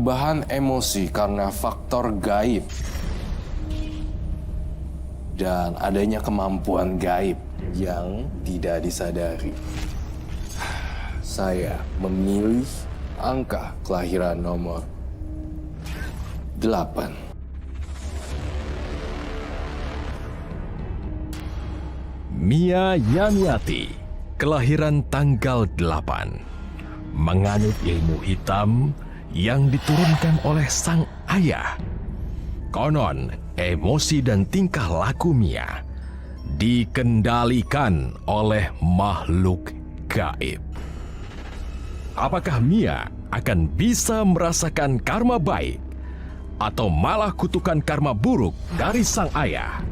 perubahan emosi karena faktor gaib dan adanya kemampuan gaib yang tidak disadari. Saya memilih angka kelahiran nomor 8. Mia Yamiati, kelahiran tanggal 8. Menganut ilmu hitam yang diturunkan oleh sang ayah. Konon, emosi dan tingkah laku Mia dikendalikan oleh makhluk gaib. Apakah Mia akan bisa merasakan karma baik atau malah kutukan karma buruk dari sang ayah?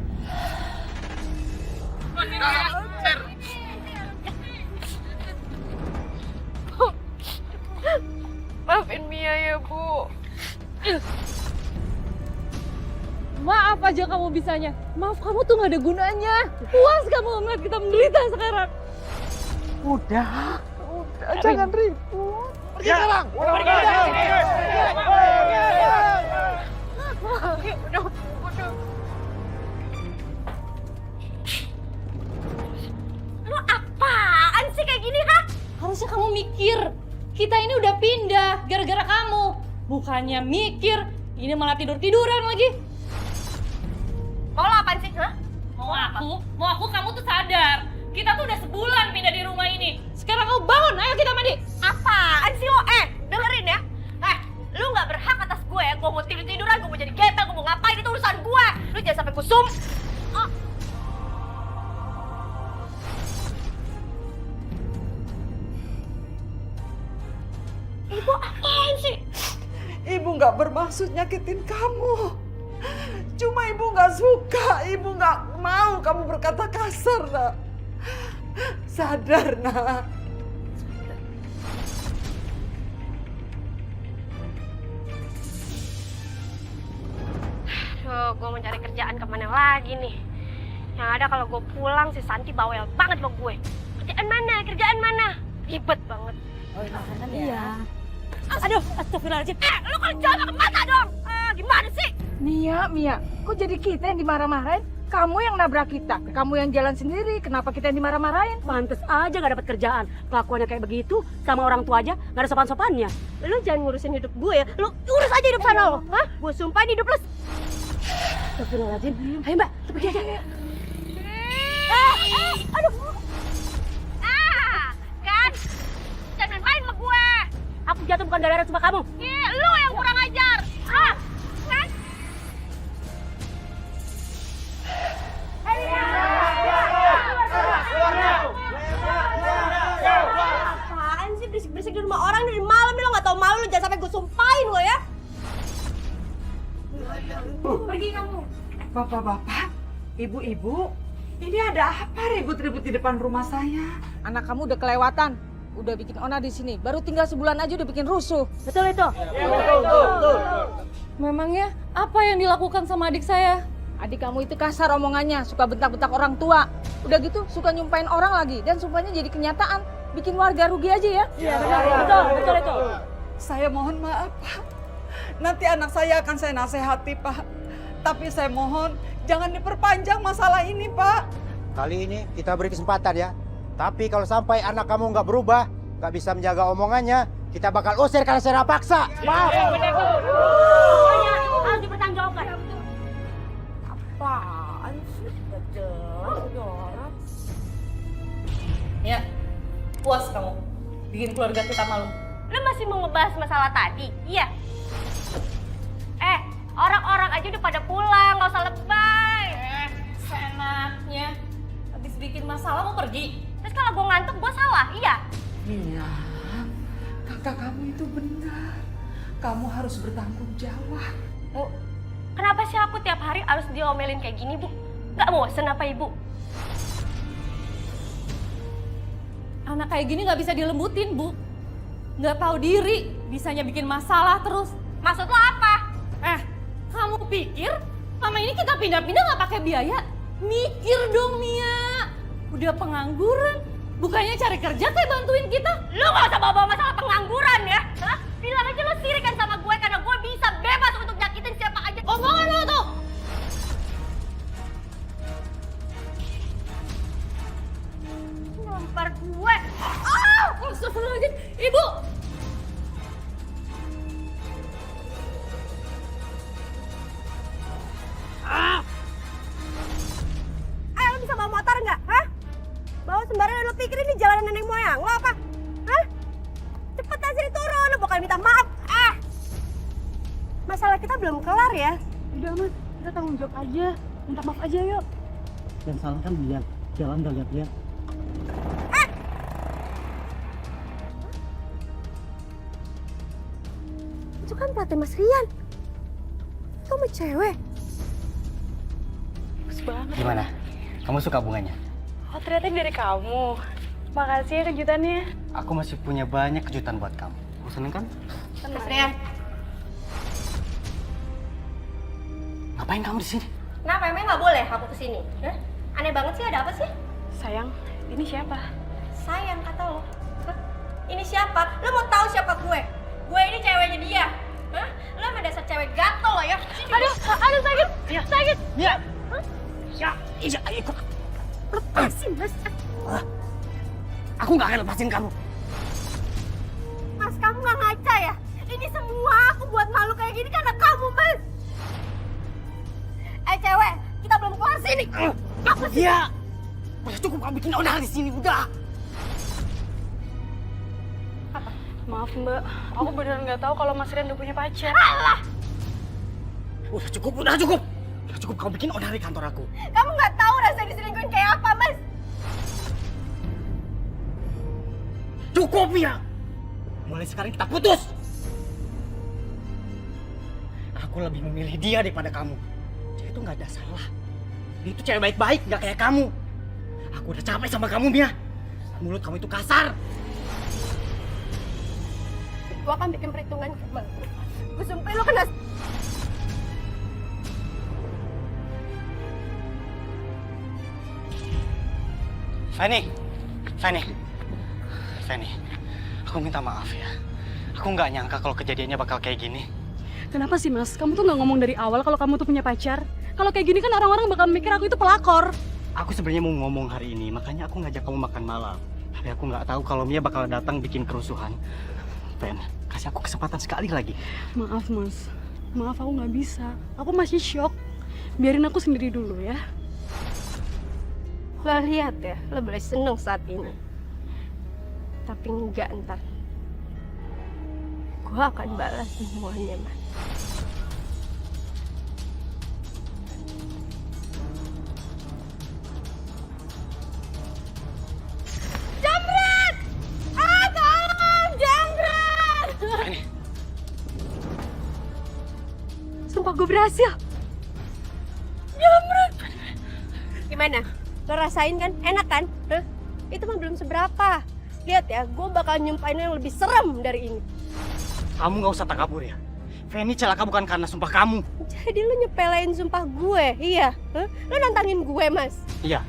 Maafin Mia ya, Bu. Maaf aja kamu bisanya. Maaf kamu tuh gak ada gunanya. Puas kamu ngeliat kita menderita sekarang. Udah, jangan ribut. Pergi sekarang. Udah. Lu apaan sih kayak gini, ha? Harusnya kamu mikir. Kita ini udah pindah gara-gara kamu. Bukannya mikir, ini malah tidur-tiduran lagi. Mau lo apaan sih, ha? Mau aku kamu tuh sadar. Kita tuh udah sebulan pindah di rumah ini. Sekarang kamu bangun, ayo kita mandi. Apaan sih lo? Dengerin ya. Lu gak berhak atas gue. Gue mau tidur-tiduran, gue mau jadi gembel, gue mau ngapain, itu urusan gue. Lu jangan sampai kusum. Ibu apaan sih? Ibu nggak bermaksud nyakitin kamu. Cuma ibu nggak suka, ibu nggak mau kamu berkata kasar, nak. Sadar, nak. Gue mau cari kerjaan kemana lagi nih? Yang ada kalau gue pulang si Santi bawel banget sama gue. Kerjaan mana? Ribet banget. Iya. Aduh, astagfirullahaladzim. Lu kalau jalan ke mata dong. Gimana sih? Mia, kok jadi kita yang dimarah-marahin? Kamu yang nabrak kita, kamu yang jalan sendiri, kenapa kita yang dimarah-marahin? Pantes aja gak dapat kerjaan. Kelakuannya kayak begitu, sama orang tua aja gak ada sopan-sopannya. Lu jangan ngurusin hidup gue ya. Lu urus aja hidup sana lo. Hah? Gue sumpahin hidup lu. Astagfirullahaladzim. Ayo mbak, kita pergi aja. Aduh. Kan? Jangan main sama gue. Aku jatuh bukan gara-gara cuma kamu. Lu yang kurang ajar. Kan? Apaan sih berisik-berisik di rumah orang dari malam nih, lo gak tau malu, lo jangan sampai gue sumpahin lo ya. Pergi kamu. Bapak-bapak, ibu-ibu, ini ada apa ribut-ribut di depan rumah saya? Anak kamu udah kelewatan, udah bikin onar di sini. Baru tinggal sebulan aja udah bikin rusuh. Betul itu. Memangnya apa yang dilakukan sama adik saya? Adik kamu itu kasar omongannya, suka bentak-bentak orang tua. Udah gitu suka nyumpain orang lagi dan sumpahnya jadi kenyataan. Bikin warga rugi aja ya. Iya betul, betul itu. Saya mohon maaf, Pak. Nanti anak saya akan saya nasihati, Pak. Tapi saya mohon jangan diperpanjang masalah ini, Pak. Kali ini kita beri kesempatan ya. Tapi kalau sampai anak kamu nggak berubah, nggak bisa menjaga omongannya, kita bakal usir karena secara paksa. Maaf. Pokoknya harus dipertanggungjawabkan. Apaan sih? Orang. Ya, puas kamu bikin keluarga kita malu. Lu masih mau ngebahas masalah tadi? Iya. Orang-orang aja udah pada pulang, gak usah lebay. Seenaknya. Habis bikin masalah mau pergi. Terus kalau gue ngantuk, gue salah, iya? Mia, kakak kamu itu benar. Kamu harus bertanggung jawab. Bu, kenapa sih aku tiap hari harus diomelin kayak gini, Bu? Gak bosen apa Ibu? Anak kayak gini nggak bisa dilembutin, Bu. Nggak tahu diri, bisanya bikin masalah terus. Maksud lo apa? Kamu pikir selama ini kita pindah-pindah nggak pakai biaya? Mikir dong, Mia. Udah pengangguran, bukannya cari kerja kayak bantuin kita. Lu gak usah bawa-bawa masalah pengangguran ya? Hah? Bilang aja lo sirik kan sama gue karena gue Masalah kita belum kelar ya. Udah mas, kita tanggung jawab aja. Minta maaf aja yuk. Dan salah kan dia, jalan gak lihat-lihat. Itu kan pelatih Mas Rian. Itu sama cewek. Bagus banget. Gimana? Kamu suka bunganya? Oh ternyata dari kamu. Makasih ya kejutannya. Aku masih punya banyak kejutan buat kamu. Kamu seneng kan? Mas Rian. Ngapain kamu di sini? Kenapa emang nggak boleh aku kesini? Hah? Aneh banget sih, ada apa sih? Sayang, ini siapa? Sayang kata lo. Hah? Ini siapa? Lo mau tahu siapa gue? Gue ini ceweknya dia. Hah? Lo emang dasar cewek gatel lo ya. Sini. Aduh sakit. Sakit. Mia! Ya, iya, ikut. Lepasin, Mas. Aku gak akan lepasin kamu. Mas, kamu nggak ngaca ya? Ini semua aku buat malu kayak gini karena kamu, Mas. Cewek, kita belum keluar sini. Apa sih? Iya. Udah cukup kamu bikin onar di sini, udah. Maaf mbak, aku beneran nggak tahu kalau Mas Rian udah punya pacar. Alah, Udah cukup, udah cukup. Udah cukup kamu bikin onar di kantor aku. kamu nggak tahu rasanya diselingkuhin kayak apa, Mas. Cukup, Mia. Mulai sekarang kita putus. Aku lebih memilih dia daripada kamu. Dia itu nggak ada salah. Dia itu cewek baik-baik, nggak kayak kamu. Aku udah capek sama kamu, Mia. Mulut kamu itu kasar. Gue akan bikin perhitungan ke Bang. Gue sumpah lo kena. Fanny, aku minta maaf ya. Aku nggak nyangka kalau kejadiannya bakal kayak gini. Kenapa sih mas? Kamu tuh nggak ngomong dari awal kalau kamu tuh punya pacar? Kalau kayak gini kan orang-orang bakal mikir aku itu pelakor. Aku sebenarnya mau ngomong hari ini, makanya aku ngajak kamu makan malam. Tapi aku nggak tahu kalau Mia bakal datang bikin kerusuhan. Fen, kasih aku kesempatan sekali lagi. Maaf mas, maaf aku nggak bisa. Aku masih shock. Biarin aku sendiri dulu ya. Lo lihat ya, lo boleh seneng saat ini. Tapi enggak ntar. Gue akan balas semuanya, Mas. Jambret! Ah, tolong! Jambret! Sumpah gue berhasil. Jambret! Gimana? Lo rasain kan? Enak kan? Hah? Itu mah belum seberapa. Lihat ya, gue bakal nyumpahin yang lebih serem dari ini. Kamu nggak usah takabur ya. Fanny celaka bukan karena sumpah kamu. Jadi lo nyepelein sumpah gue, iya? Hah? Lo nantangin gue, Mas? Iya.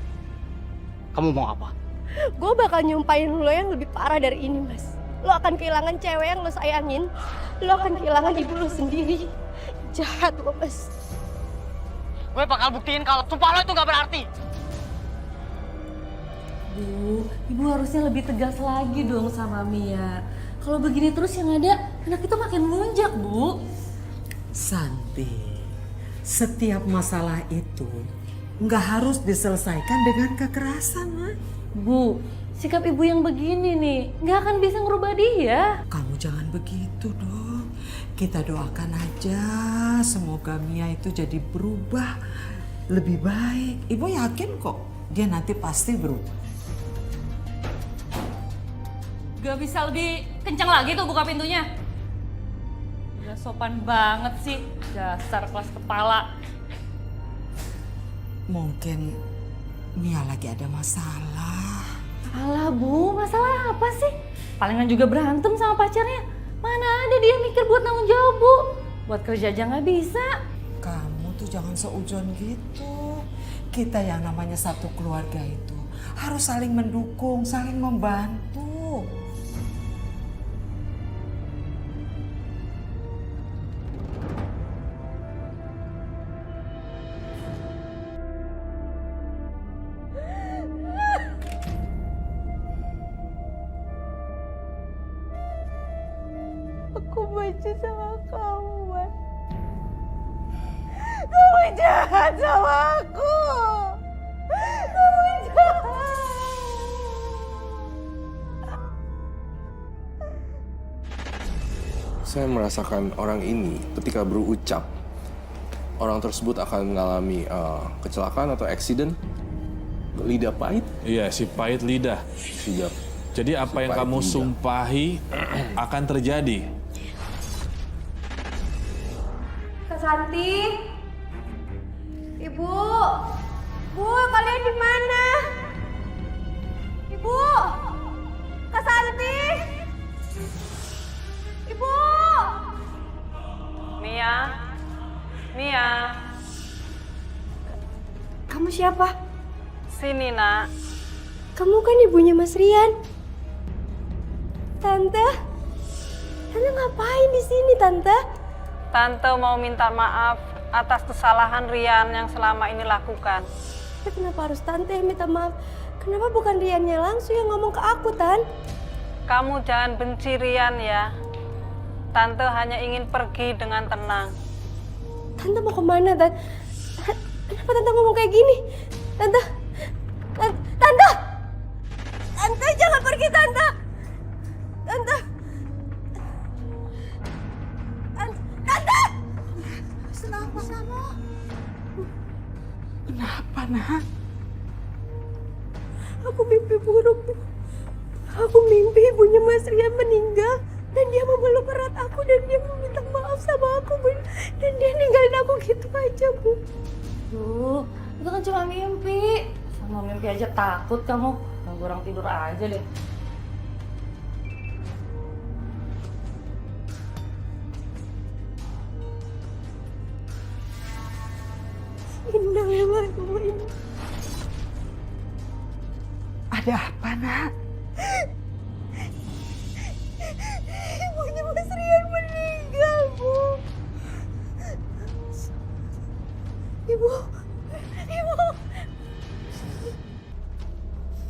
Kamu mau apa? Gue bakal nyumpahin lo yang lebih parah dari ini, Mas. Lo akan kehilangan cewek yang lo sayangin. Lo akan kehilangan ibu lo sendiri. Jahat lo, Mas. Gue bakal buktiin kalau sumpah lo itu nggak berarti. Bu, ibu harusnya lebih tegas lagi dong sama Mia. Kalau begini terus yang ada, anak itu makin melunjak, Bu. Santi, setiap masalah itu nggak harus diselesaikan dengan kekerasan, Ma. Bu, sikap ibu yang begini nih, nggak akan bisa ngerubah dia. Kamu jangan begitu dong. Kita doakan aja semoga Mia itu jadi berubah lebih baik. Ibu yakin kok dia nanti pasti berubah. Gak bisa lebih kencang lagi tuh buka pintunya. Udah sopan banget sih, dasar kelas kepala. Mungkin Mia lagi ada masalah. Alah Bu, masalah apa sih? Palingan juga berantem sama pacarnya. Mana ada dia mikir buat tanggung jawab, Bu. Buat kerja aja nggak bisa. Kamu tuh jangan seujon gitu. Kita yang namanya satu keluarga itu harus saling mendukung, saling membantu. Aku benci sama kamu, Mas. Kamu jahat sama aku. Kamu jahat. Saya merasakan orang ini ketika berucap, orang tersebut akan mengalami kecelakaan atau accident, lidah pahit. Iya, si pahit lidah. Sudah. Jadi apa yang kamu sumpahi akan terjadi. Kak Santi, Ibu, Bu, kalian di mana? Ibu, Kak Santi, Ibu. Mia, Kamu siapa? sini nak. Kamu kan ibunya Mas Rian. Tante ngapain di sini, Tante? Tante mau minta maaf atas kesalahan Rian yang selama ini lakukan. Tapi kenapa harus Tante yang minta maaf? Kenapa bukan Riannya langsung yang ngomong ke aku, Tan? Kamu jangan benci Rian ya. Tante hanya ingin pergi dengan tenang. Tante mau kemana, Tan? Kenapa Tante ngomong kayak gini? Tante, jangan pergi, Tante. Tante. Kenapa kamu? Kenapa, nak? Aku mimpi buruk. Aku mimpi ibunya Mas Rian meninggal. Dan dia memeluk erat aku dan dia meminta maaf sama aku, Bu. Dan dia ninggalin aku gitu aja, Bu. Duh, itu kan cuma mimpi. Sama mimpi aja takut kamu. Yang kurang tidur aja deh. Indah ya, Mas. Indah. Ada apa, nak? Ibunya Mas Rian meninggal, Bu. Ibu.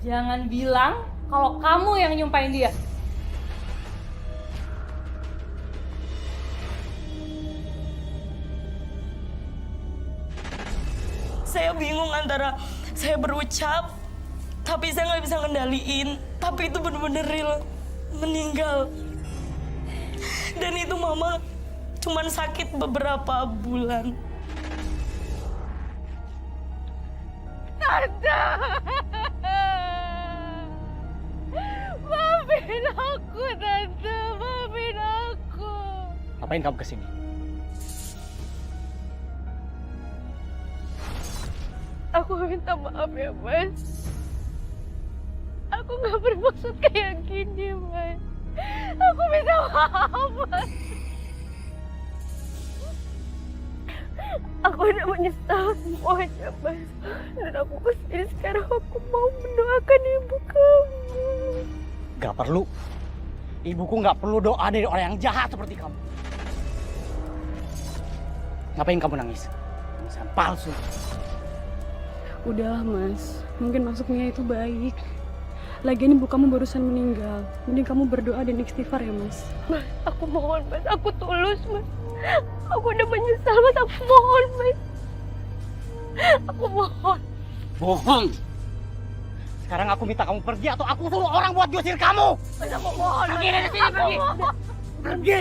Jangan bilang kalau kamu yang nyumpain dia. Saya bingung antara saya berucap, tapi saya nggak bisa ngendaliin. Tapi itu bener-bener real, meninggal. Dan itu mama cuman sakit beberapa bulan. Tante. Maafin aku, Tante. Maafin aku. Ngapain kamu kesini? Aku minta maaf ya, Mas. Aku nggak bermaksud kayak gini, Mas. Aku minta maaf, Mas. Aku udah menyesal semuanya, Mas. Dan aku kesini sekarang aku mau mendoakan ibu kamu. Gak perlu. Ibuku gak perlu doa dari orang yang jahat seperti kamu. Ngapain kamu nangis? Tangisan palsu. Udahlah mas, mungkin maksudnya itu baik. Lagian ibu kamu barusan meninggal. Mending kamu berdoa dan istighfar ya mas. Mas, aku mohon, Mas. Aku tulus, Mas. Aku udah menyesal, Mas. Aku mohon, Mas. Aku mohon. Bohong. Sekarang aku minta kamu pergi atau aku suruh orang buat diusir kamu. Mas, aku mohon. Pergi dari sini, pergi. Pergi.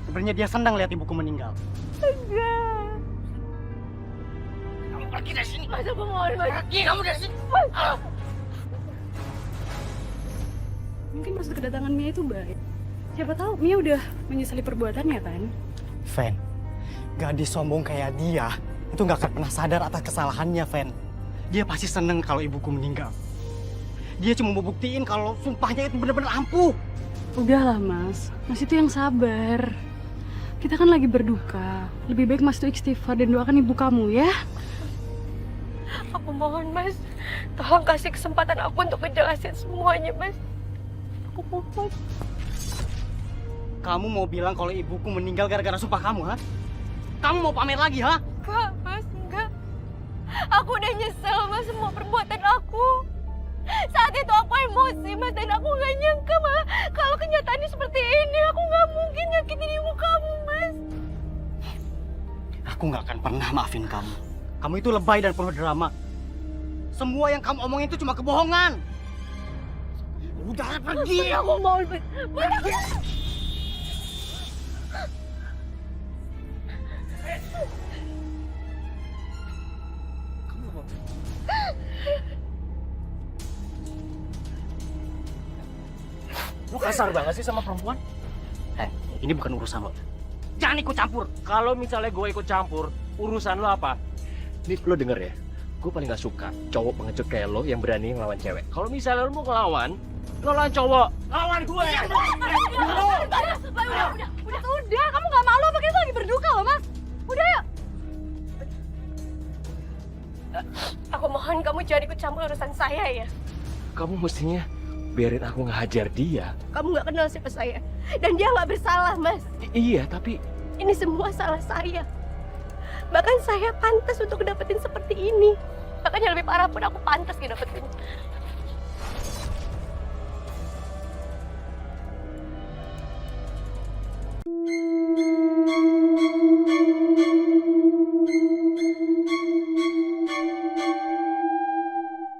Sebenarnya dia senang lihat ibuku meninggal. Enggak. Kamu pergi dari sini. Mas, aku mohon, Mas. Pergi kamu dari sini. Mas. Mungkin maksud kedatangan Mia itu baik. Siapa tahu Mia udah menyesali perbuatannya kan? Fen, gadis sombong kayak dia itu nggak akan pernah sadar atas kesalahannya, Fen. Dia pasti seneng kalau ibuku meninggal. Dia cuma mau buktiin kalau sumpahnya itu benar-benar ampuh. Udahlah mas itu yang sabar. Kita kan lagi berduka. Lebih baik mas itu istighfar dan doakan ibu kamu ya. Aku mohon, Mas. Tolong kasih kesempatan aku untuk ngejelasin semuanya, Mas. Aku mohon. Kamu mau bilang kalau ibuku meninggal gara-gara sumpah kamu, ha? Kamu mau pamer lagi, ha? Enggak, Mas. Enggak. Aku udah nyesel, Mas, semua perbuatan aku. Saat itu aku emosi, Mas, dan aku gak nyangka malah kalau kenyataannya seperti ini. Aku gak mungkin nyakitin ibu kamu, Mas. Aku gak akan pernah maafin kamu. Kamu itu lebay dan penuh drama. Semua yang kamu omongin itu cuma kebohongan. Udah pergi. Aku mau pergi. Lu kasar banget sih sama perempuan. Ini bukan urusan lo. Jangan ikut campur. Kalau misalnya gue ikut campur, urusan lo apa? Nih lo denger ya. Gue paling gak suka cowok pengecut kayak lo yang berani ngelawan cewek. Kalau misalnya lo mau ngelawan, lo lawan cowok. Lawan gue. Udah, kamu nggak malu apa kita lagi berduka loh, Mas. Udah yuk. Aku mohon kamu jangan ikut campur urusan saya ya. Kamu mestinya biarin aku ngehajar dia. Kamu nggak kenal siapa saya. Dan dia nggak bersalah, Mas. Iya, tapi Ini semua salah saya. Bahkan saya pantas untuk dapetin seperti ini. Bahkan yang lebih parah pun aku pantas dapetin.